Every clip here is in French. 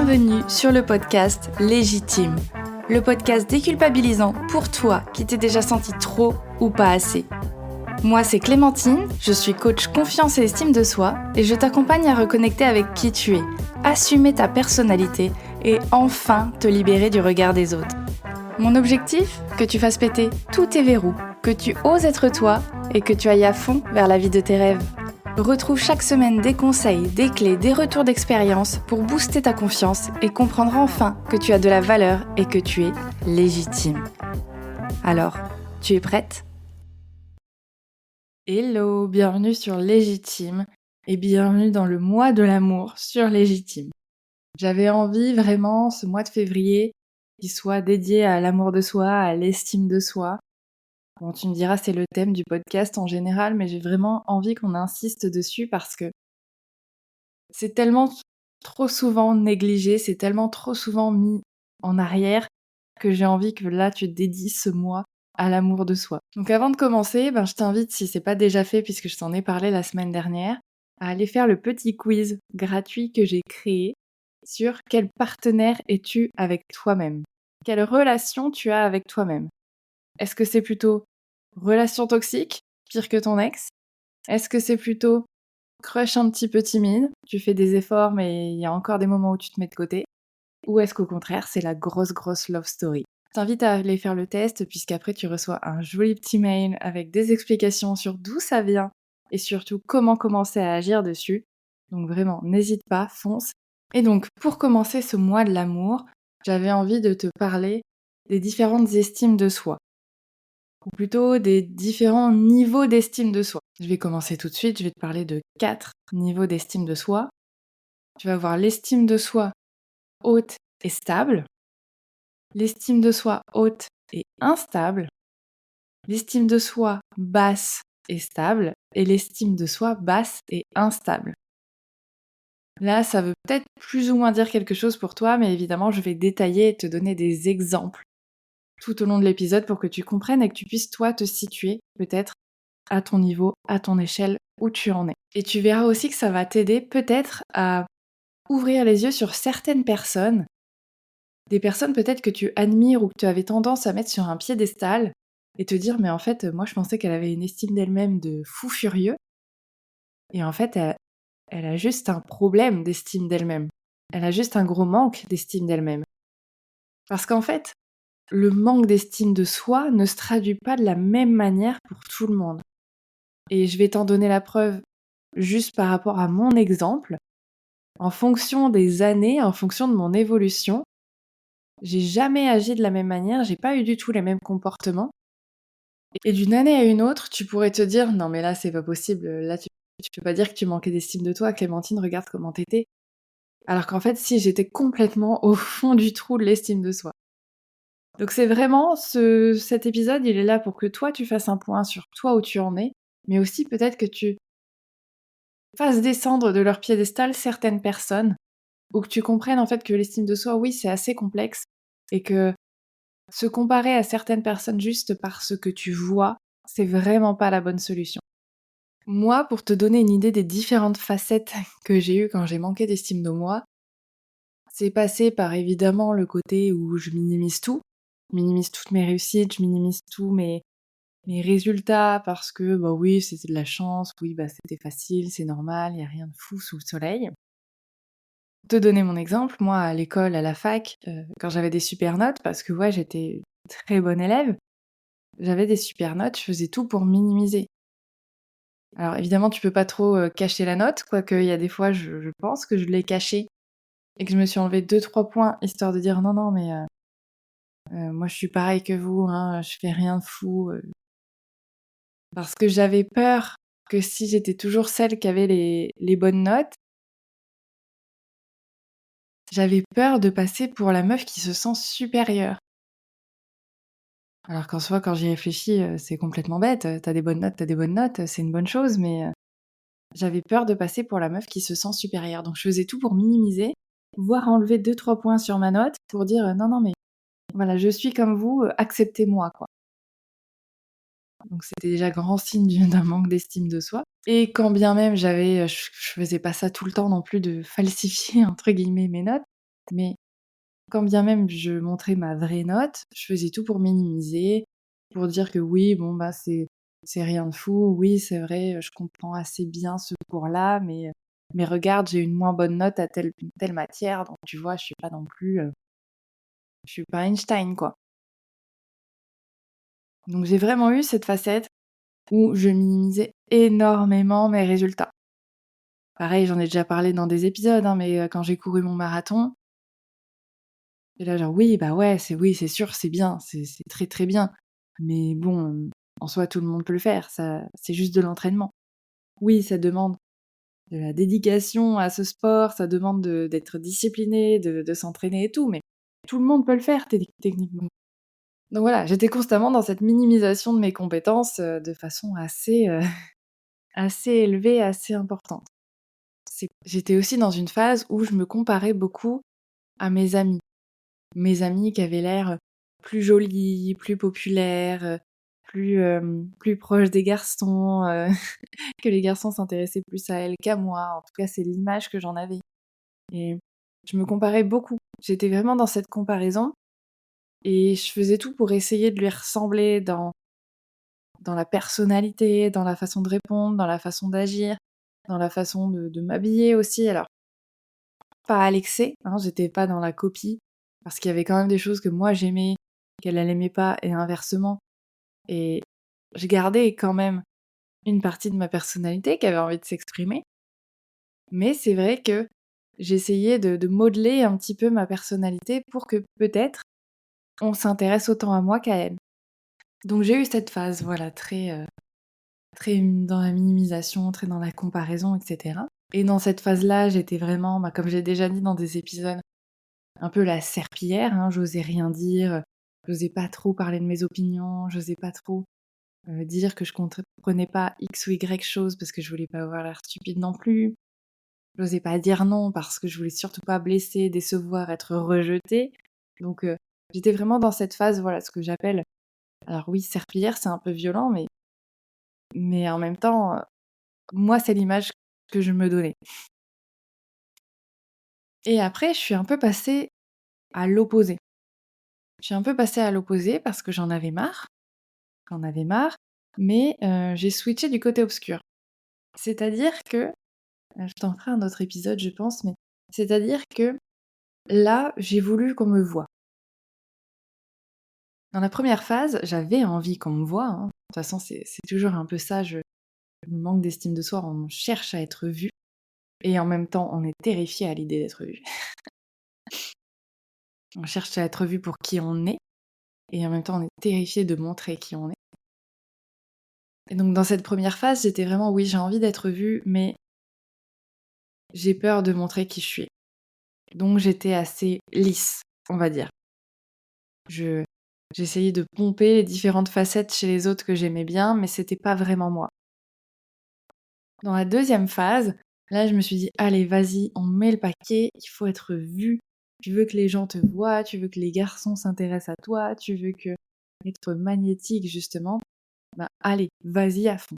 Bienvenue sur le podcast Légitime, le podcast déculpabilisant pour toi qui t'es déjà senti trop ou pas assez. Moi c'est Clémentine, je suis coach confiance et estime de soi et je t'accompagne à reconnecter avec qui tu es, assumer ta personnalité et enfin te libérer du regard des autres. Mon objectif, que tu fasses péter tous tes verrous, que tu oses être toi et que tu ailles à fond vers la vie de tes rêves. Retrouve chaque semaine des conseils, des clés, des retours d'expérience pour booster ta confiance et comprendre enfin que tu as de la valeur et que tu es légitime. Alors, tu es prête ? Hello, bienvenue sur Légitime et bienvenue dans le mois de l'amour sur Légitime. J'avais envie vraiment ce mois de février qu'il soit dédié à l'amour de soi, à l'estime de soi. Bon, tu me diras, c'est le thème du podcast en général, mais j'ai vraiment envie qu'on insiste dessus parce que c'est tellement trop souvent négligé, c'est tellement trop souvent mis en arrière que j'ai envie que là, tu dédies ce mois à l'amour de soi. Donc avant de commencer, je t'invite, si c'est pas déjà fait puisque je t'en ai parlé la semaine dernière, à aller faire le petit quiz gratuit que j'ai créé sur quel partenaire es-tu avec toi-même. Quelle relation tu as avec toi-même. Est-ce que c'est plutôt relation toxique, pire que ton ex ? Est-ce que c'est plutôt crush un petit peu timide, tu fais des efforts mais il y a encore des moments où tu te mets de côté? Ou est-ce qu'au contraire c'est la grosse love story? Je t'invite à aller faire le test puisqu'après tu reçois un joli petit mail avec des explications sur d'où ça vient et surtout comment commencer à agir dessus. Donc vraiment, n'hésite pas, fonce. Et donc pour commencer ce mois de l'amour, j'avais envie de te parler des différentes estimes de soi. Ou plutôt des différents niveaux d'estime de soi. Je vais commencer tout de suite, je vais te parler de 4 niveaux d'estime de soi. Tu vas avoir l'estime de soi haute et stable, l'estime de soi haute et instable, l'estime de soi basse et stable, et l'estime de soi basse et instable. Là, ça veut peut-être plus ou moins dire quelque chose pour toi, mais évidemment, je vais détailler et te donner des exemples tout au long de l'épisode pour que tu comprennes et que tu puisses toi te situer peut-être à ton niveau, à ton échelle, où tu en es. Et tu verras aussi que ça va t'aider peut-être à ouvrir les yeux sur certaines personnes, des personnes peut-être que tu admires ou que tu avais tendance à mettre sur un piédestal et te dire mais en fait moi je pensais qu'elle avait une estime d'elle-même de fou furieux et en fait elle a juste un problème d'estime d'elle-même. Elle a juste un gros manque d'estime d'elle-même. Parce qu'en fait, le manque d'estime de soi ne se traduit pas de la même manière pour tout le monde. Et je vais t'en donner la preuve juste par rapport à mon exemple. En fonction des années, en fonction de mon évolution, j'ai jamais agi de la même manière, j'ai pas eu du tout les mêmes comportements. Et d'une année à une autre, tu pourrais te dire non mais là c'est pas possible, là tu peux pas dire que tu manquais d'estime de toi, Clémentine, regarde comment t'étais. Alors qu'en fait si, j'étais complètement au fond du trou de l'estime de soi. Donc c'est vraiment cet épisode, il est là pour que toi tu fasses un point sur toi où tu en es, mais aussi peut-être que tu fasses descendre de leur piédestal certaines personnes, ou que tu comprennes en fait que l'estime de soi, oui, c'est assez complexe, et que se comparer à certaines personnes juste parce que tu vois, c'est vraiment pas la bonne solution. Moi, pour te donner une idée des différentes facettes que j'ai eues quand j'ai manqué d'estime de moi, c'est passé par évidemment le côté où je minimise tout, je minimise toutes mes réussites, je minimise tous mes résultats parce que bah oui, c'était de la chance, oui, bah c'était facile, c'est normal, il y a rien de fou sous le soleil. Pour te donner mon exemple, moi à l'école, à la fac, quand j'avais des super notes, parce que ouais, j'étais très bonne élève, j'avais des super notes, je faisais tout pour minimiser. Alors évidemment, tu peux pas trop, cacher la note, quoique il y a des fois je pense que je l'ai cachée et que je me suis enlevée 2-3 points histoire de dire: «Non, non, mais moi je suis pareille que vous, hein, je fais rien de fou», parce que j'avais peur que si j'étais toujours celle qui avait les bonnes notes, j'avais peur de passer pour la meuf qui se sent supérieure. Alors qu'en soi, quand j'y réfléchis, c'est complètement bête, tu as des bonnes notes, c'est une bonne chose, mais j'avais peur de passer pour la meuf qui se sent supérieure. Donc je faisais tout pour minimiser, voire enlever 2-3 points sur ma note pour dire: «Non, non, mais voilà, je suis comme vous, acceptez-moi, quoi». Donc c'était déjà grand signe d'un manque d'estime de soi. Et quand bien même je faisais pas ça tout le temps non plus de «falsifier» entre guillemets mes notes, Mais quand bien même je montrais ma vraie note, je faisais tout pour minimiser, pour dire que oui, bon, bah, c'est rien de fou. Oui, c'est vrai, je comprends assez bien ce cours-là, mais regarde, j'ai une moins bonne note à telle matière, donc tu vois, je suis pas non plus, je suis pas Einstein, quoi. Donc j'ai vraiment eu cette facette où je minimisais énormément mes résultats. Pareil, j'en ai déjà parlé dans des épisodes, hein, mais quand j'ai couru mon marathon, j'étais là genre: «Oui, bah, ouais, c'est sûr, c'est bien, c'est très, très bien». Mais bon, en soi, tout le monde peut le faire, ça c'est juste de l'entraînement. Oui, ça demande de la dédication à ce sport, ça demande d'être discipliné, de s'entraîner et tout, mais tout le monde peut le faire techniquement. Donc voilà, j'étais constamment dans cette minimisation de mes compétences, de façon assez, assez élevée, assez importante. J'étais aussi dans une phase où je me comparais beaucoup à mes amis. Mes amis qui avaient l'air plus jolis, plus populaires, plus proches des garçons, que les garçons s'intéressaient plus à elles qu'à moi. En tout cas, c'est l'image que j'en avais et je me comparais beaucoup. J'étais vraiment dans cette comparaison et je faisais tout pour essayer de lui ressembler dans la personnalité, dans la façon de répondre, dans la façon d'agir, dans la façon de m'habiller aussi. Alors, pas à l'excès, hein, j'étais pas dans la copie, parce qu'il y avait quand même des choses que moi j'aimais, qu'elle elle aimait pas, et inversement. Et je gardais quand même une partie de ma personnalité qui avait envie de s'exprimer, mais c'est vrai que j'essayais de modeler un petit peu ma personnalité pour que peut-être on s'intéresse autant à moi qu'à elle. Donc j'ai eu cette phase, voilà, très dans la minimisation, très dans la comparaison, etc. Et dans cette phase-là, j'étais vraiment, bah, comme j'ai déjà dit dans des épisodes, un peu la serpillière, hein, j'osais rien dire, j'osais pas trop parler de mes opinions, j'osais pas trop dire que je comprenais pas X ou Y chose parce que je voulais pas avoir l'air stupide non plus. J'osais pas dire non parce que je voulais surtout pas blesser, décevoir, être rejetée. Donc j'étais vraiment dans cette phase, voilà, ce que j'appelle, alors oui, serpillière, c'est un peu violent, mais en même temps, moi, c'est l'image que je me donnais. Et après, je suis un peu passée à l'opposé. Je suis un peu passée à l'opposé parce que j'en avais marre, mais j'ai switché du côté obscur. C'est-à-dire que, je t'en ferai un autre épisode, je pense, mais c'est-à-dire que là, j'ai voulu qu'on me voie. Dans la première phase, j'avais envie qu'on me voie, hein. De toute façon, c'est toujours un peu ça, je manque d'estime de soi, on cherche à être vu et en même temps, on est terrifié à l'idée d'être vu. On cherche à être vu pour qui on est et en même temps, on est terrifié de montrer qui on est. Et donc dans cette première phase, j'étais vraiment: «Oui, j'ai envie d'être vue, mais j'ai peur de montrer qui je suis». Donc j'étais assez lisse, on va dire. Je J'essayais de pomper les différentes facettes chez les autres que j'aimais bien, mais c'était pas vraiment moi. Dans la deuxième phase, là, je me suis dit: «Allez, vas-y, on met le paquet, il faut être vu. Tu veux que les gens te voient, tu veux que les garçons s'intéressent à toi, tu veux que être magnétique justement, bah, allez, vas-y à fond».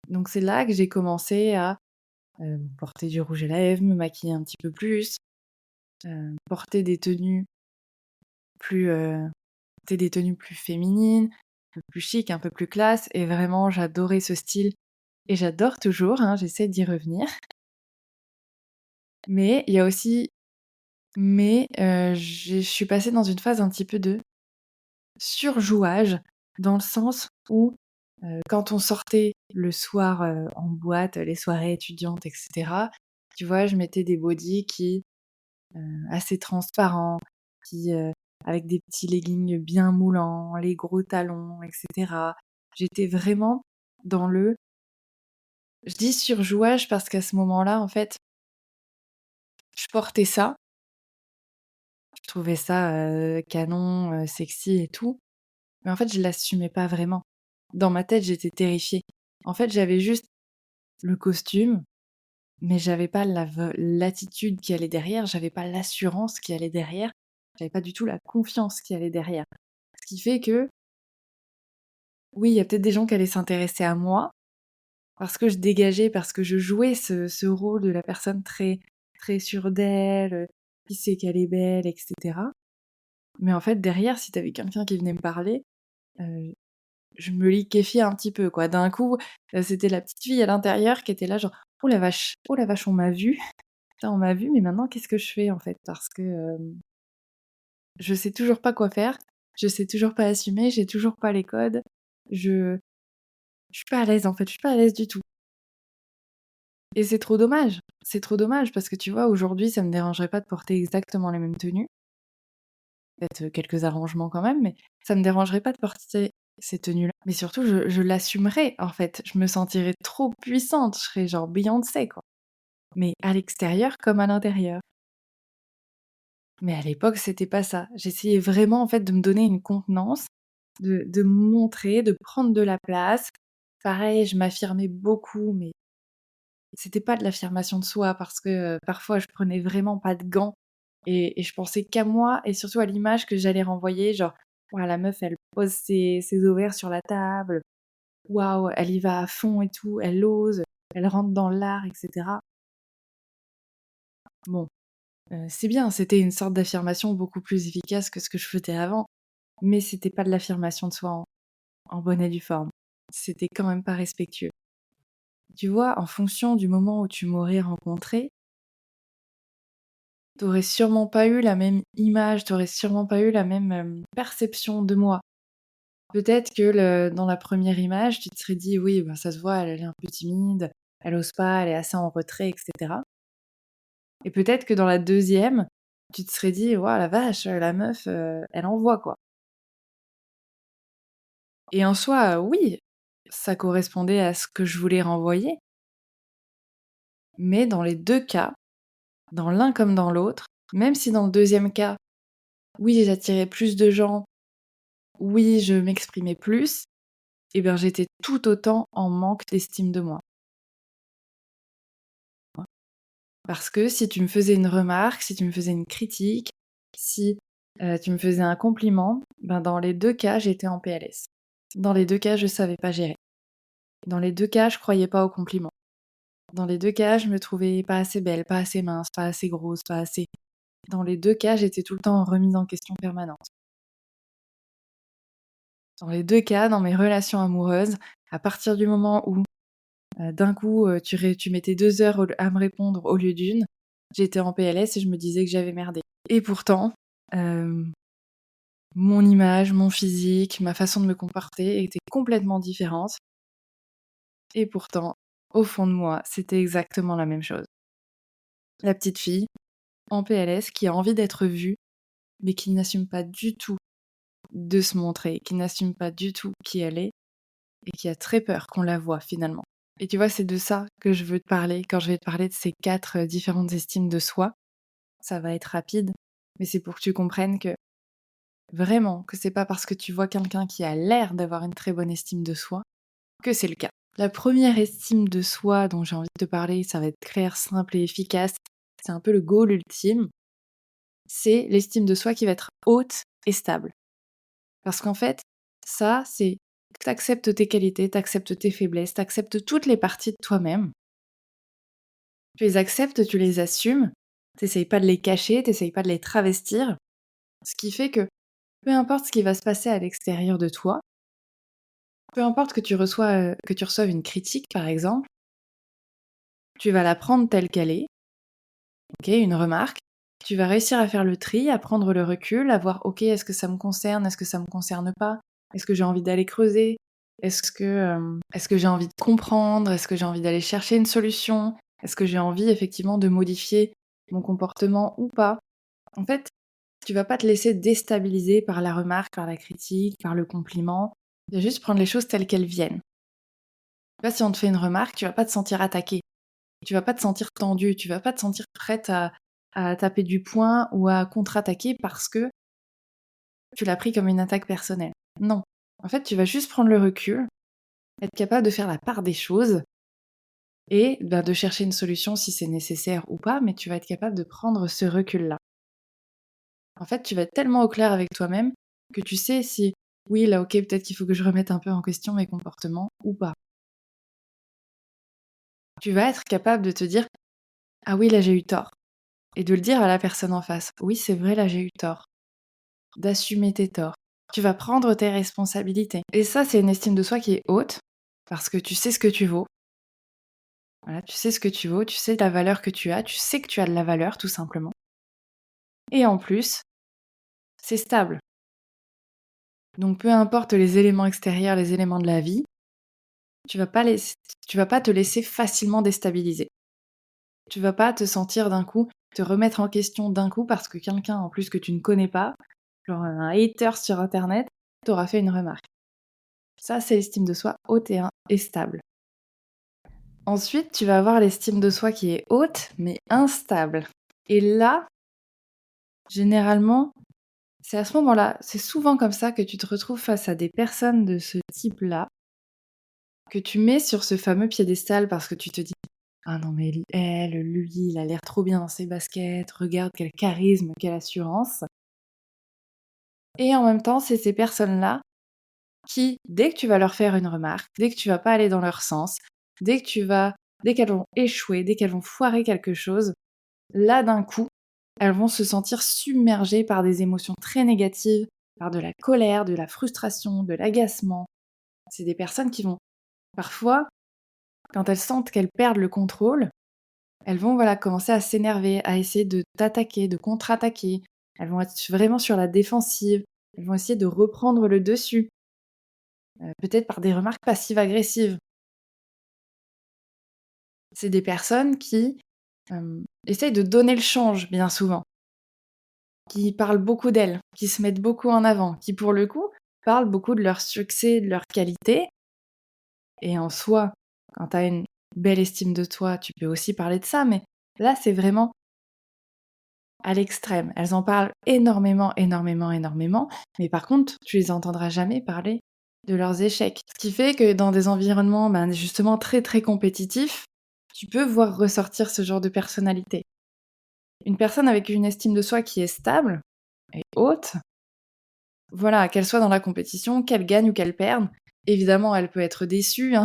Donc c'est là que j'ai commencé à, porter du rouge à lèvres, me maquiller un petit peu plus, porter des tenues plus, des tenues plus féminines, un peu plus chic, un peu plus classe et vraiment j'adorais ce style et j'adore toujours, hein, j'essaie d'y revenir. Mais il y a aussi je suis passée dans une phase un petit peu de surjouage, dans le sens où, quand on sortait le soir, en boîte, les soirées étudiantes et cetera, tu vois, je mettais des bodys assez transparents, qui, avec des petits leggings bien moulants, les gros talons et cetera. J'étais vraiment dans je dis surjouage parce qu'à ce moment-là, en fait, je portais ça, je trouvais ça, canon, sexy et tout, mais en fait, je l'assumais pas vraiment. Dans ma tête, j'étais terrifiée. En fait, j'avais juste le costume, mais j'avais pas l'attitude qui allait derrière, j'avais pas l'assurance qui allait derrière, j'avais pas du tout la confiance qui allait derrière. Ce qui fait que, oui, il y a peut-être des gens qui allaient s'intéresser à moi, parce que je dégageais, parce que je jouais ce rôle de la personne très, très sûre d'elle, qui sait qu'elle est belle, etc. Mais en fait, derrière, si t'avais quelqu'un qui venait me parler, euh, je me liquéfiais un petit peu, quoi. D'un coup, c'était la petite fille à l'intérieur qui était là, genre, oh la vache, on m'a vu. Putain, on m'a vu, mais maintenant, qu'est-ce que je fais, en fait? Parce que je sais toujours pas quoi faire, je sais toujours pas assumer, j'ai toujours pas les codes. Je, je suis pas à l'aise, en fait, je suis pas à l'aise du tout. Et c'est trop dommage. C'est trop dommage parce que tu vois, aujourd'hui, ça me dérangerait pas de porter exactement les mêmes tenues. Peut-être quelques arrangements quand même, mais ça me dérangerait pas de porter ces tenues-là. Mais surtout, je l'assumerais, en fait. Je me sentirais trop puissante. Je serais genre Beyoncé, quoi. Mais à l'extérieur comme à l'intérieur. Mais à l'époque, c'était pas ça. J'essayais vraiment, en fait, de me donner une contenance, de me montrer, de prendre de la place. Pareil, je m'affirmais beaucoup, mais c'était pas de l'affirmation de soi parce que parfois je prenais vraiment pas de gants et je pensais qu'à moi et surtout à l'image que j'allais renvoyer, genre, ouah, la meuf, elle pose ses ovaires sur la table, waouh, elle y va à fond et tout, elle ose, elle rentre dans l'art, etc. Bon, c'est bien, c'était une sorte d'affirmation beaucoup plus efficace que ce que je faisais avant, mais c'était pas de l'affirmation de soi en bonne et due forme. C'était quand même pas respectueux. Tu vois, en fonction du moment où tu m'aurais rencontré, t'aurais sûrement pas eu la même image, t'aurais sûrement pas eu la même perception de moi. Peut-être que dans la première image, tu te serais dit, oui, ben, ça se voit, elle est un peu timide, elle ose pas, elle est assez en retrait, etc. Et peut-être que dans la deuxième, tu te serais dit, waouh, la vache, la meuf, elle envoie, quoi. Et en soi, oui, ça correspondait à ce que je voulais renvoyer, mais dans les deux cas, dans l'un comme dans l'autre, même si dans le deuxième cas, oui, j'attirais plus de gens, oui, je m'exprimais plus, eh bien, j'étais tout autant en manque d'estime de moi. Parce que si tu me faisais une remarque, si tu me faisais une critique, si tu me faisais un compliment, ben dans les deux cas, j'étais en PLS. Dans les deux cas, je savais pas gérer. Dans les deux cas, je croyais pas aux compliments. Dans les deux cas, je me trouvais pas assez belle, pas assez mince, pas assez grosse, pas assez. Dans les deux cas, j'étais tout le temps en remise en question permanente. Dans les deux cas, dans mes relations amoureuses, à partir du moment où d'un coup, tu mettais 2 heures à me répondre au lieu d'une. J'étais en PLS et je me disais que j'avais merdé. Et pourtant, mon image, mon physique, ma façon de me comporter était complètement différente. Et pourtant, au fond de moi, c'était exactement la même chose. La petite fille, en PLS, qui a envie d'être vue, mais qui n'assume pas du tout de se montrer, qui n'assume pas du tout qui elle est, et qui a très peur qu'on la voie finalement. Et tu vois, c'est de ça que je veux te parler quand je vais te parler de ces 4 différentes estimes de soi. Ça va être rapide, mais c'est pour que tu comprennes que vraiment, que c'est pas parce que tu vois quelqu'un qui a l'air d'avoir une très bonne estime de soi que c'est le cas. La première estime de soi dont j'ai envie de te parler, ça va être clair, simple et efficace. C'est un peu le goal ultime. C'est l'estime de soi qui va être haute et stable. Parce qu'en fait, ça, c'est que tu acceptes tes qualités, tu acceptes tes faiblesses, tu acceptes toutes les parties de toi-même. Tu les acceptes, tu les assumes. T'essayes pas de les cacher, t'essayes pas de les travestir. Ce qui fait que peu importe ce qui va se passer à l'extérieur de toi, peu importe que tu reçoives une critique par exemple, tu vas la prendre telle qu'elle est, ok, une remarque, tu vas réussir à faire le tri, à prendre le recul, à voir ok, est-ce que ça me concerne, est-ce que ça me concerne pas, est-ce que j'ai envie d'aller creuser, est-ce que j'ai envie de comprendre, est-ce que j'ai envie d'aller chercher une solution, est-ce que j'ai envie effectivement de modifier mon comportement ou pas. En fait, tu vas pas te laisser déstabiliser par la remarque, par la critique, par le compliment. Tu vas juste prendre les choses telles qu'elles viennent. Tu vois, si on te fait une remarque, tu vas pas te sentir attaqué. Tu vas pas te sentir tendu. Tu vas pas te sentir prête à taper du poing ou à contre-attaquer parce que tu l'as pris comme une attaque personnelle. Non. En fait, tu vas juste prendre le recul, être capable de faire la part des choses et bah, de chercher une solution si c'est nécessaire ou pas, mais tu vas être capable de prendre ce recul-là. En fait, tu vas être tellement au clair avec toi-même que tu sais si, oui, là, ok, peut-être qu'il faut que je remette un peu en question mes comportements ou pas. Tu vas être capable de te dire, ah oui, là, j'ai eu tort. et de le dire à la personne en face. Oui, c'est vrai, là, j'ai eu tort. D'assumer tes torts. Tu vas prendre tes responsabilités. Et ça, c'est une estime de soi qui est haute, parce que tu sais ce que tu vaux. Voilà, tu sais ce que tu vaux, tu sais la valeur que tu sais que tu as de la valeur, tout simplement. Et en plus, c'est stable. Donc peu importe les éléments extérieurs, les éléments de la vie, tu vas pas te laisser facilement déstabiliser. Tu vas pas te sentir d'un coup, te remettre en question d'un coup parce que quelqu'un en plus que tu ne connais pas, genre un hater sur internet, t'aura fait une remarque. Ça, c'est l'estime de soi haute et stable. Ensuite, tu vas avoir l'estime de soi qui est haute mais instable. Et là, généralement, c'est à ce moment-là, c'est souvent comme ça que tu te retrouves face à des personnes de ce type-là, que tu mets sur ce fameux piédestal parce que tu te dis: «Ah non mais elle, lui, il a l'air trop bien dans ses baskets, regarde quel charisme, quelle assurance». Et en même temps, c'est ces personnes-là qui, dès que tu vas leur faire une remarque, dès que tu vas pas aller dans leur sens, dès qu'elles vont échouer, dès qu'elles vont foirer quelque chose, là d'un coup, elles vont se sentir submergées par des émotions très négatives, par de la colère, de la frustration, de l'agacement. C'est des personnes qui vont parfois, quand elles sentent qu'elles perdent le contrôle, elles vont voilà commencer à s'énerver, à essayer de t'attaquer, de contre-attaquer. Elles vont être vraiment sur la défensive. Elles vont essayer de reprendre le dessus, peut-être par des remarques passives-agressives. C'est des personnes qui essayent de donner le change bien souvent, qui parlent beaucoup d'elles, qui se mettent beaucoup en avant, qui pour le coup parlent beaucoup de leur succès, de leur qualité. Et en soi, quand tu as une belle estime de toi, tu peux aussi parler de ça, mais là c'est vraiment à l'extrême. Elles en parlent énormément, énormément, énormément, mais par contre, tu les entendras jamais parler de leurs échecs. Ce qui fait que dans des environnements justement très très compétitifs, tu peux voir ressortir ce genre de personnalité. Une personne avec une estime de soi qui est stable et haute, voilà, qu'elle soit dans la compétition, qu'elle gagne ou qu'elle perde, évidemment elle peut être déçue, hein,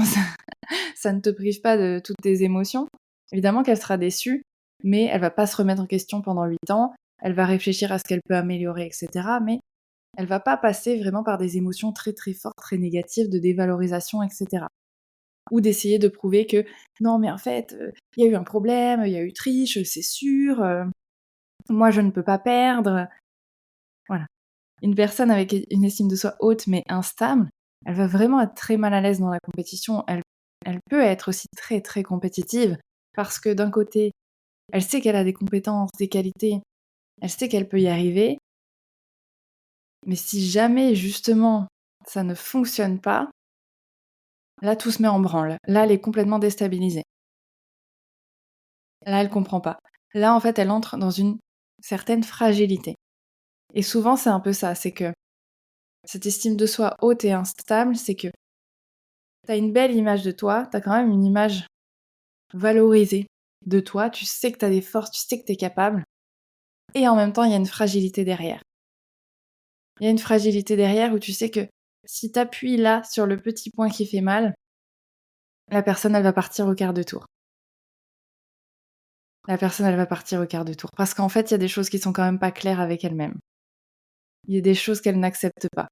ça ne te prive pas de toutes tes émotions. Évidemment qu'elle sera déçue, mais elle va pas se remettre en question pendant 8 ans, elle va réfléchir à ce qu'elle peut améliorer, etc. Mais elle va pas passer vraiment par des émotions très très fortes, très négatives, de dévalorisation, etc. Ou d'essayer de prouver que non mais en fait, il y a eu un problème, il y a eu triche, c'est sûr, moi je ne peux pas perdre. Voilà. Une personne avec une estime de soi haute mais instable, elle va vraiment être très mal à l'aise dans la compétition. Elle peut être aussi très très compétitive parce que d'un côté, elle sait qu'elle a des compétences, des qualités, elle sait qu'elle peut y arriver, mais si jamais justement ça ne fonctionne pas, là tout se met en branle. Là elle est complètement déstabilisée. Là elle comprend pas. Là en fait elle entre dans une certaine fragilité. Et souvent c'est un peu ça, c'est que cette estime de soi haute et instable, c'est que t'as une belle image de toi, t'as quand même une image valorisée de toi, tu sais que t'as des forces, tu sais que t'es capable, et en même temps il y a une fragilité derrière. Il y a une fragilité derrière où tu sais que si t'appuies là sur le petit point qui fait mal, la personne elle va partir au quart de tour. La personne elle va partir au quart de tour. Parce qu'en fait il y a des choses qui sont quand même pas claires avec elle-même. Il y a des choses qu'elle n'accepte pas.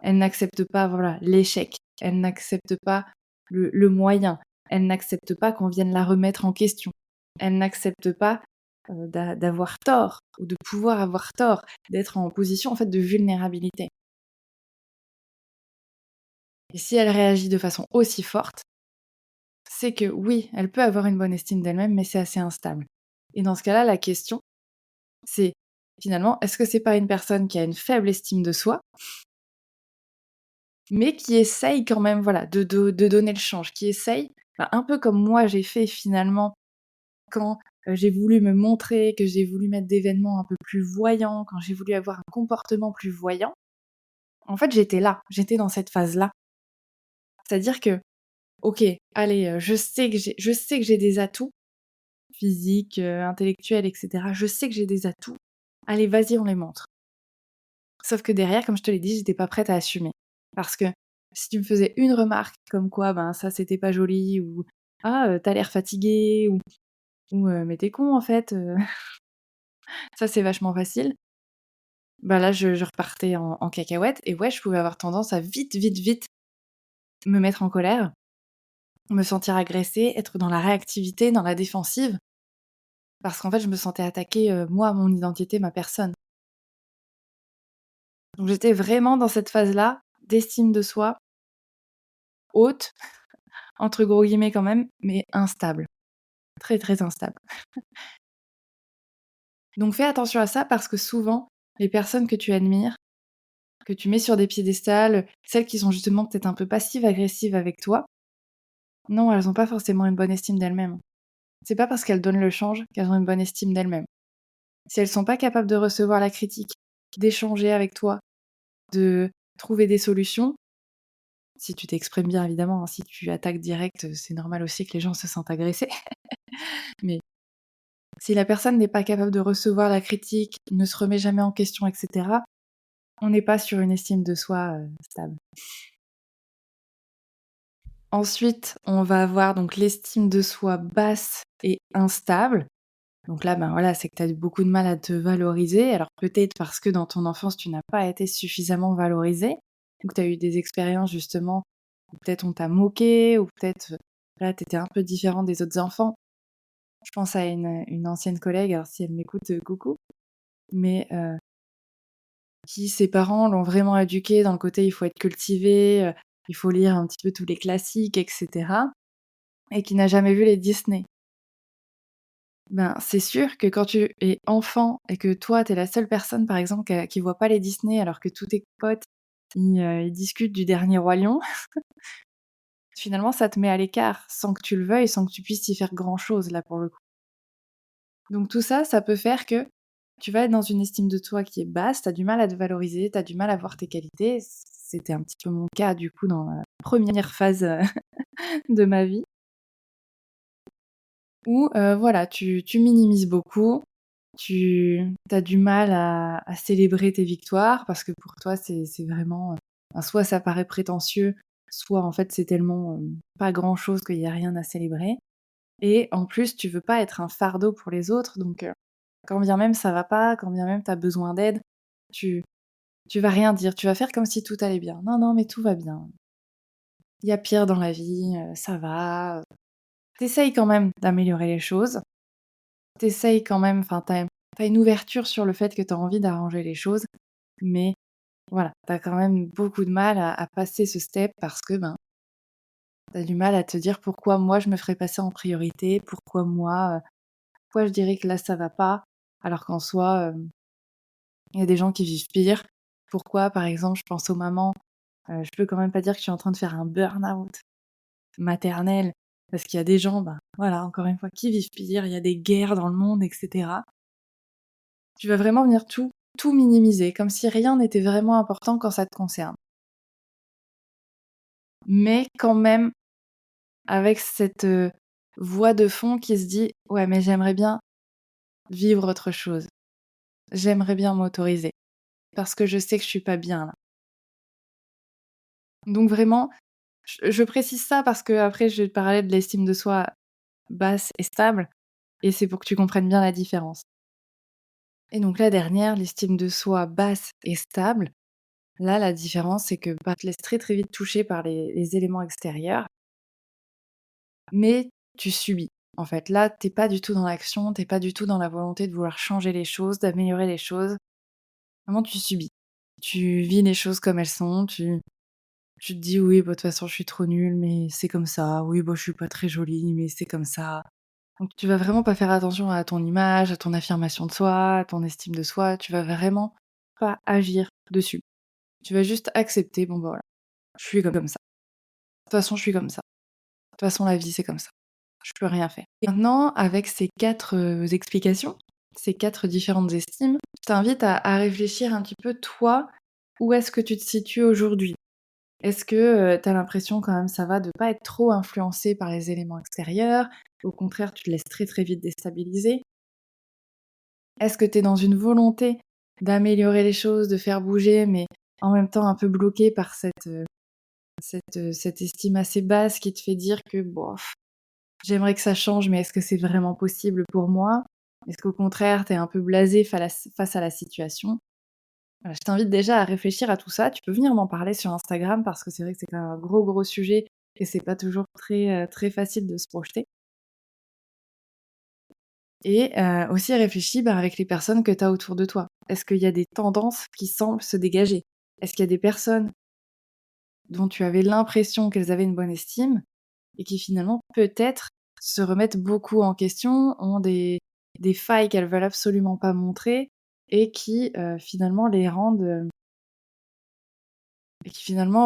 Elle n'accepte pas voilà, l'échec. Elle n'accepte pas le moyen. Elle n'accepte pas qu'on vienne la remettre en question. Elle n'accepte pas d'avoir tort ou de pouvoir avoir tort, d'être en position en fait de vulnérabilité. Et si elle réagit de façon aussi forte, c'est que oui, elle peut avoir une bonne estime d'elle-même, mais c'est assez instable. Et dans ce cas-là, la question, c'est finalement, est-ce que c'est pas une personne qui a une faible estime de soi, mais qui essaye quand même, voilà, de donner le change, qui essaye, un peu comme moi j'ai fait finalement quand j'ai voulu me montrer, que j'ai voulu mettre d'événements un peu plus voyants, quand j'ai voulu avoir un comportement plus voyant, en fait j'étais là, j'étais dans cette phase-là. C'est-à-dire que, ok, allez, je sais que j'ai des atouts physiques, intellectuels, etc. Je sais que j'ai des atouts. Allez, vas-y, on les montre. Sauf que derrière, comme je te l'ai dit, j'étais pas prête à assumer. Parce que si tu me faisais une remarque comme quoi, ben ça c'était pas joli, ou ah, tu l'air fatigué, ou mais t'es con en fait. Ça, c'est vachement facile. Bah, là, je repartais en cacahuète et ouais, je pouvais avoir tendance à vite, vite, vite me mettre en colère, me sentir agressée, être dans la réactivité, dans la défensive, parce qu'en fait, je me sentais attaquée, moi, mon identité, ma personne. Donc j'étais vraiment dans cette phase-là d'estime de soi haute, entre gros guillemets quand même, mais instable, très, très instable. Donc fais attention à ça parce que souvent, les personnes que tu admires, que tu mets sur des piédestals, celles qui sont justement peut-être un peu passives-agressives avec toi, non, elles ont pas forcément une bonne estime d'elles-mêmes. C'est pas parce qu'elles donnent le change qu'elles ont une bonne estime d'elles-mêmes. Si elles sont pas capables de recevoir la critique, d'échanger avec toi, de trouver des solutions, si tu t'exprimes bien évidemment, hein, si tu attaques direct, c'est normal aussi que les gens se sentent agressés. Mais si la personne n'est pas capable de recevoir la critique, ne se remet jamais en question, et cetera, on n'est pas sur une estime de soi, stable. Ensuite, on va avoir donc l'estime de soi basse et instable. Donc là, ben, voilà, c'est que tu as beaucoup de mal à te valoriser. Alors peut-être parce que dans ton enfance, tu n'as pas été suffisamment valorisé, ou que tu as eu des expériences justement où peut-être on t'a moqué, ou peut-être, là, tu étais un peu différent des autres enfants. Je pense à une ancienne collègue, alors si elle m'écoute, coucou, mais qui ses parents l'ont vraiment éduquée dans le côté il faut être cultivé, il faut lire un petit peu tous les classiques et cetera, et qui n'a jamais vu les Disney. Ben, c'est sûr que quand tu es enfant et que toi, tu es la seule personne, par exemple, qui voit pas les Disney alors que tous tes potes, ils discutent du dernier Roi Lion, finalement, ça te met à l'écart, sans que tu le veuilles, sans que tu puisses y faire grand-chose, là, pour le coup. Donc tout ça, ça peut faire que tu vas être dans une estime de toi qui est basse, tu as du mal à te valoriser, tu as du mal à voir tes qualités. C'était un petit peu mon cas, du coup, dans la première phase, de ma vie où, voilà, tu minimises beaucoup. Tu as du mal à célébrer tes victoires parce que pour toi, c'est vraiment, ben, soit ça paraît prétentieux, soit en fait c'est tellement, pas grand-chose qu'il y a rien à célébrer, et en plus tu veux pas être un fardeau pour les autres, donc quand bien même ça va pas, quand bien même tu as besoin d'aide, tu tu vas rien dire, tu vas faire comme si tout allait bien. «Non, non, mais tout va bien. Il y a pire dans la vie, ça va», tu quand même d'améliorer les choses. T'essayes quand même, enfin, t'as une ouverture sur le fait que t'as envie d'arranger les choses, mais voilà, t'as quand même beaucoup de mal à passer ce step parce que, ben, tu du mal à te dire: «Pourquoi moi je me ferais passer en priorité? Pourquoi moi, pourquoi je dirais que là ça va pas?» alors qu'en soi, il y a des gens qui vivent pire. Pourquoi, par exemple, je pense aux mamans, je peux quand même pas dire que je suis en train de faire un burn-out maternel parce qu'il y a des gens, ben, voilà, encore une fois, qui vivent pire, il y a des guerres dans le monde et cetera. Tu vas vraiment venir tout minimiser, comme si rien n'était vraiment important quand ça te concerne. Mais quand même avec cette, voix de fond qui se dit: «Ouais, mais j'aimerais bien vivre autre chose. J'aimerais bien m'autoriser, parce que je sais que je suis pas bien là». Donc vraiment, je précise ça parce qu'après je vais te parler de l'estime de soi basse et stable, et c'est pour que tu comprennes bien la différence. Et donc la dernière, l'estime de soi basse et stable. Là, la différence, c'est que, bah, tu te laisses très, très vite toucher par les éléments extérieurs, mais tu subis. En fait, là, t'es pas du tout dans l'action, t'es pas du tout dans la volonté de vouloir changer les choses, d'améliorer les choses. Vraiment, tu subis. Tu vis les choses comme elles sont, tu te dis: «Oui, bah, de toute façon, je suis trop nulle, mais c'est comme ça. Oui, bah, je suis pas très jolie, mais c'est comme ça». Donc tu vas vraiment pas faire attention à ton image, à ton affirmation de soi, à ton estime de soi. Tu vas vraiment pas agir dessus. Tu vas juste accepter: «Bon, bah, voilà, je suis comme ça. De toute façon, je suis comme ça. De toute façon, la vie, c'est comme ça. Je peux rien faire». Et maintenant, avec ces 4 explications, ces 4 différentes estimes, je t'invite à réfléchir un petit peu, toi, où est-ce que tu te situes aujourd'hui? Est-ce que, tu as l'impression quand même, ça va, de pas être trop influencé par les éléments extérieurs? Au contraire, tu te laisses très, très vite déstabiliser? Est-ce que tu es dans une volonté d'améliorer les choses, de faire bouger, mais en même temps un peu bloqué par cette estime assez basse qui te fait dire que: «Bof, j'aimerais que ça change, mais est-ce que c'est vraiment possible pour moi?» Est-ce qu'au contraire, tu es un peu blasé face à la situation? Voilà, je t'invite déjà à réfléchir à tout ça. Tu peux venir m'en parler sur Instagram parce que c'est vrai que c'est quand même un gros, gros sujet et c'est pas toujours très facile de se projeter. Et aussi réfléchis, avec les personnes que tu as autour de toi. Est-ce qu'il y a des tendances qui semblent se dégager? Est-ce qu'il y a des personnes dont tu avais l'impression qu'elles avaient une bonne estime et qui finalement peut-être se remettent beaucoup en question, ont des failles qu'elles veulent absolument pas montrer et finalement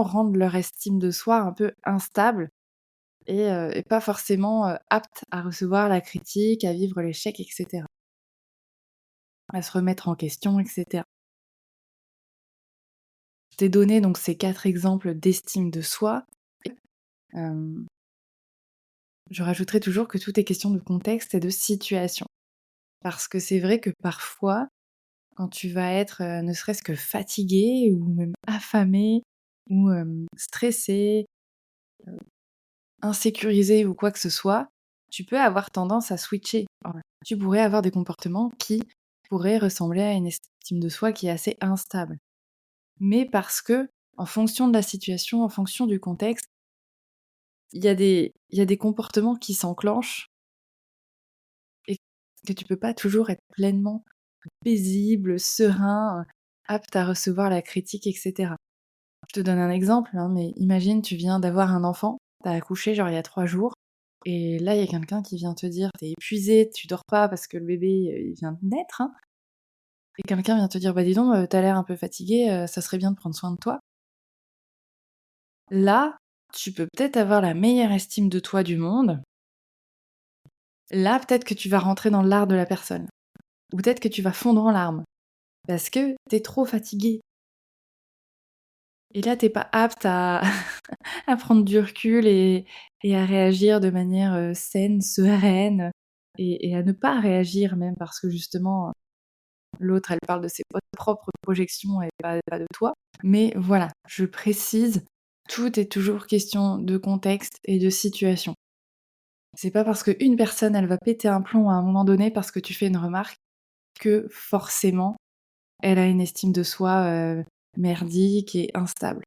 rendent leur estime de soi un peu instable et pas forcément, apte à recevoir la critique, à vivre l'échec et cetera, à se remettre en question et cetera. Je t'ai donné donc ces 4 exemples d'estime de soi. Hem, je rajouterai toujours que tout est question de contexte et de situation. Parce que c'est vrai que parfois, quand tu vas être, ne serait-ce que fatigué ou même affamé ou stressé, insécurisé ou quoi que ce soit, tu peux avoir tendance à switcher. Voilà. Tu pourrais avoir des comportements qui pourraient ressembler à une estime de soi qui est assez instable. Mais parce que, en fonction de la situation, en fonction du contexte, il y a des comportements qui s'enclenchent et que tu peux pas toujours être pleinement paisible, serein, apte à recevoir la critique et cetera. Je te donne un exemple, hein, mais imagine tu viens d'avoir un enfant, tu as accouché genre il y a 3 jours et là il y a quelqu'un qui vient te dire: «Tu es épuisé, tu dors pas parce que le bébé, il vient de naître, hein», et quelqu'un vient te dire: «Bah dis donc, tu as l'air un peu fatigué, ça serait bien de prendre soin de toi». Là, tu peux peut-être avoir la meilleure estime de toi du monde. Là, peut-être que tu vas rentrer dans l'art de la personne ou peut-être que tu vas fondre en larmes parce que tu es trop fatigué et là, tu pas apte à à prendre du recul et à réagir de manière, saine, sereine et à ne pas réagir même parce que justement, l'autre, elle parle de ses propres projections et pas de toi. Mais voilà, je précise, tout est toujours question de contexte et de situation. C'est pas parce qu'une personne, elle va péter un plomb à un moment donné parce que tu fais une remarque, que forcément, elle a une estime de soi, merdique et instable.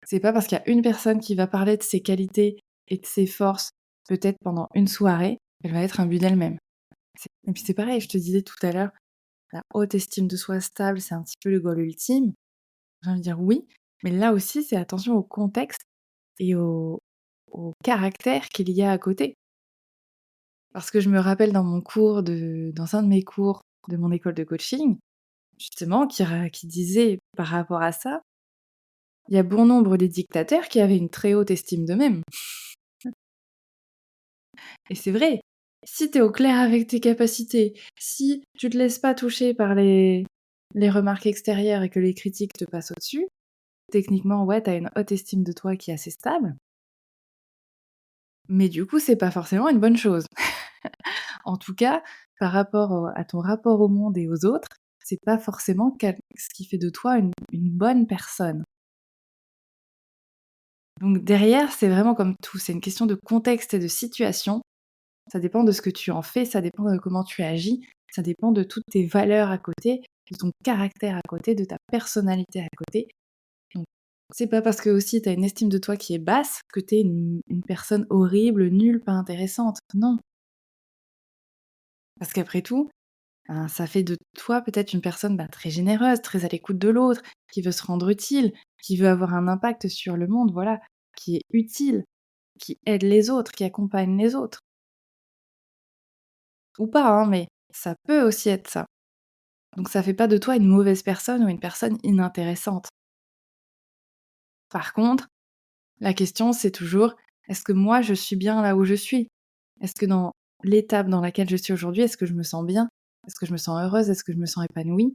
C'est pas parce qu'il y a une personne qui va parler de ses qualités et de ses forces, peut-être pendant une soirée, qu'elle va être un but d'elle-même. Et puis c'est pareil, je te disais tout à l'heure, la haute estime de soi stable, c'est un petit peu le goal ultime. J'ai envie de dire oui, mais là aussi, c'est attention au contexte et au caractère qu'il y a à côté. Parce que je me rappelle dans un de mes cours de mon école de coaching, justement, qui disait par rapport à ça, il y a bon nombre des dictateurs qui avaient une très haute estime d'eux-mêmes. Et c'est vrai, si tu es au clair avec tes capacités, si tu te laisses pas toucher par les remarques extérieures et que les critiques te passent au-dessus, techniquement, ouais, tu as une haute estime de toi qui est assez stable, mais du coup, c'est pas forcément une bonne chose. En tout cas, par rapport à ton rapport au monde et aux autres, c'est pas forcément ce qui fait de toi une bonne personne. Donc derrière, c'est vraiment comme tout, c'est une question de contexte et de situation. Ça dépend de ce que tu en fais, ça dépend de comment tu agis, ça dépend de toutes tes valeurs à côté, de ton caractère à côté, de ta personnalité à côté. Donc c'est pas parce que aussi tu as une estime de toi qui est basse que tu es une personne horrible, nulle, pas intéressante. Non, parce qu'après tout, ça fait de toi peut-être une personne, très généreuse, très à l'écoute de l'autre, qui veut se rendre utile, qui veut avoir un impact sur le monde, voilà, qui est utile, qui aide les autres, qui accompagne les autres. Ou pas, hein, mais ça peut aussi être ça. Donc ça fait pas de toi une mauvaise personne ou une personne inintéressante. Par contre, la question c'est toujours: «Est-ce que moi je suis bien là où je suis? Est-ce que dans l'étape dans laquelle je suis aujourd'hui, est-ce que je me sens bien? Est-ce que je me sens heureuse? Est-ce que je me sens épanouie?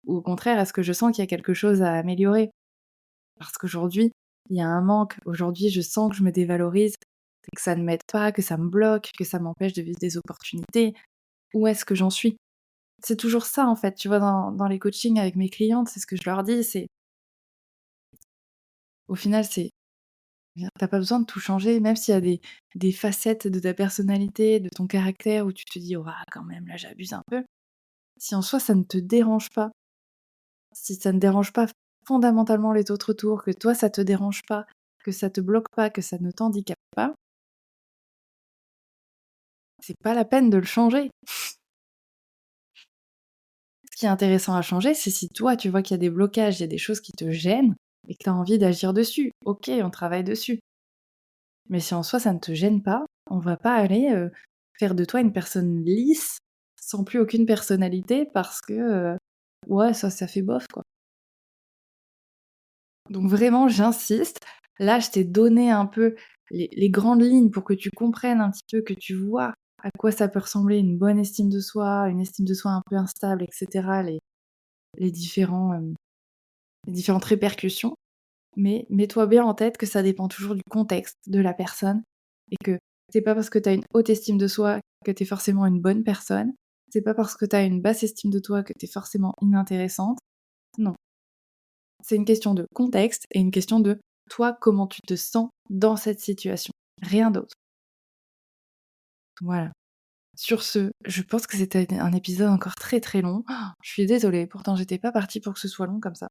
Ou au contraire, est-ce que je sens qu'il y a quelque chose à améliorer? Parce qu'aujourd'hui, il y a un manque. Aujourd'hui, je sens que je me dévalorise, que ça ne m'aide pas, que ça me bloque, que ça m'empêche de vivre des opportunités. Où est-ce que j'en suis?» C'est toujours ça en fait, tu vois? Dans les coachings avec mes clientes, c'est ce que je leur dis, c'est au final, c'est Tu pas besoin de tout changer, même s'il y a des facettes de ta personnalité, de ton caractère où tu te dis: «Ouah, quand même, là, j'abuse un peu». Si en soi ça ne te dérange pas, si ça ne dérange pas fondamentalement les autres autour, que toi ça te dérange pas, que ça te bloque pas, que ça ne t'handicape pas, c'est pas la peine de le changer. Ce qui est intéressant à changer, c'est si toi tu vois qu'il y a des blocages, il y a des choses qui te gênent et que tu as envie d'agir dessus. OK, on travaille dessus. Mais si en soi ça ne te gêne pas, on va pas aller, faire de toi une personne lisse, sans plus aucune personnalité parce que, ouais ça fait bof quoi. Donc vraiment j'insiste, là je t'ai donné un peu les grandes lignes pour que tu comprennes un petit peu, que tu vois à quoi ça peut ressembler une bonne estime de soi, une estime de soi un peu instable et cetera, les différents, les différentes répercussions. Mais mets-toi bien en tête que ça dépend toujours du contexte, de la personne et que c'est pas parce que tu as une haute estime de soi que tu es forcément une bonne personne. C'est pas parce que tu as une basse estime de toi que tu es forcément inintéressante. Non, c'est une question de contexte et une question de toi, comment tu te sens dans cette situation. Rien d'autre. Voilà. Sur ce, je pense que c'était un épisode encore très très long. Je suis désolée, pourtant j'étais pas partie pour que ce soit long comme ça.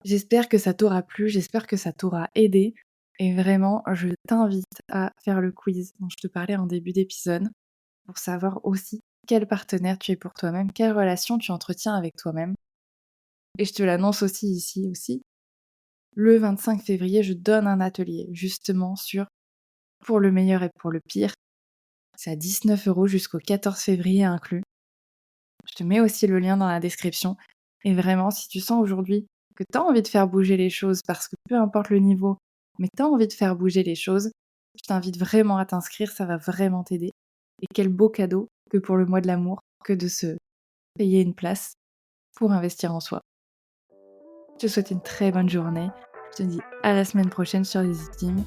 J'espère que ça t'aura plu, j'espère que ça t'aura aidé et vraiment, je t'invite à faire le quiz dont je te parlais en début d'épisode pour savoir aussi quel partenaire tu es pour toi-même, quelle relation tu entretiens avec toi-même. Et je te l'annonce aussi ici aussi, le 25 février, je donne un atelier justement sur pour le meilleur et pour le pire. C'est à 19 € jusqu'au 14 février inclus. Je te mets aussi le lien dans la description. Et vraiment, si tu sens aujourd'hui que tu as envie de faire bouger les choses, parce que peu importe le niveau, mais tu as envie de faire bouger les choses, je t'invite vraiment à t'inscrire, ça va vraiment t'aider. Et quel beau cadeau que pour le mois de l'amour que de se payer une place pour investir en soi. Je te souhaite une très bonne journée. Je te dis à la semaine prochaine sur les Team.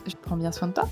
Je prends bien soin de toi.